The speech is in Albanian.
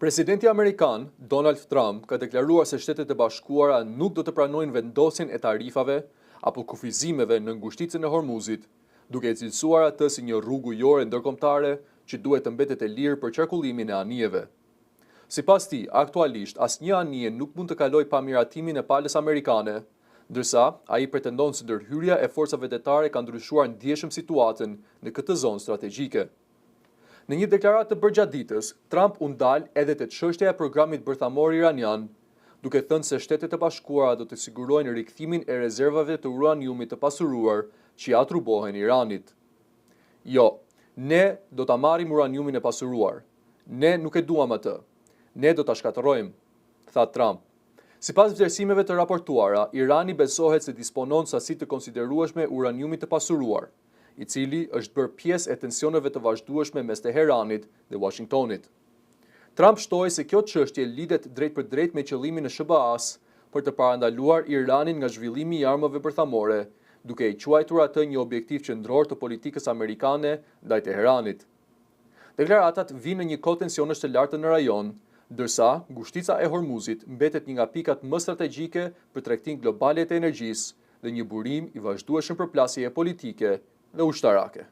Presidenti Amerikan, Donald Trump, ka deklaruar se Shtetet e Bashkuara nuk do të pranojnë vendosjen e tarifave apo kufizimeve në ngushticën e Hormuzit, duke e cilësuar atë si një rrugë ujore ndërkombëtare që duhet të mbetet e lirë për qarkullimin e anijeve. Sipas tij, aktualisht asnjë anije nuk mund të kalojë pa miratimin e palës amerikane, ndërsa ai pretendon se ndërhyrja e forcave detare ka ndryshuar ndjeshëm situatën në këtë zonë strategjike. Në një deklaratë të përgjatëditës, Trump u ndal edhe te çështja e programit bërthamor iranian, duke thënë se Shtetet e Bashkuara do të sigurojnë rikthimin e rezervave të uraniumit të pasuruar që ja trubohen Iranit. Jo, ne do ta marrim uraniumin e pasuruar. Ne nuk e duam atë. Ne do ta shkatërrojmë, tha Trump. Sipas vlerësimeve të raportuara, Irani besohet se disponon sasi të konsiderueshme uraniumit të pasuruar, i cili është bërë pjesë e tensioneve të vazhdueshme mes Teheranit dhe Washingtonit. Trump shtoi se kjo çështje lidhet drejt për drejt me qëllimin e SBA-s për të parandaluar Iranin nga zhvillimi i armëve bërthamore, duke i quajtur atë një objektiv qendror të politikës amerikane ndaj Teheranit. Deklaratat vinë në një kohë tensionesh të lartë në rajon, ndërsa ngushtica e Hormuzit mbetet një nga pikat më strategjike për tregtinë globale të energjisë dhe një burim i vazhdueshëm për plasje politike dhe ushtarake.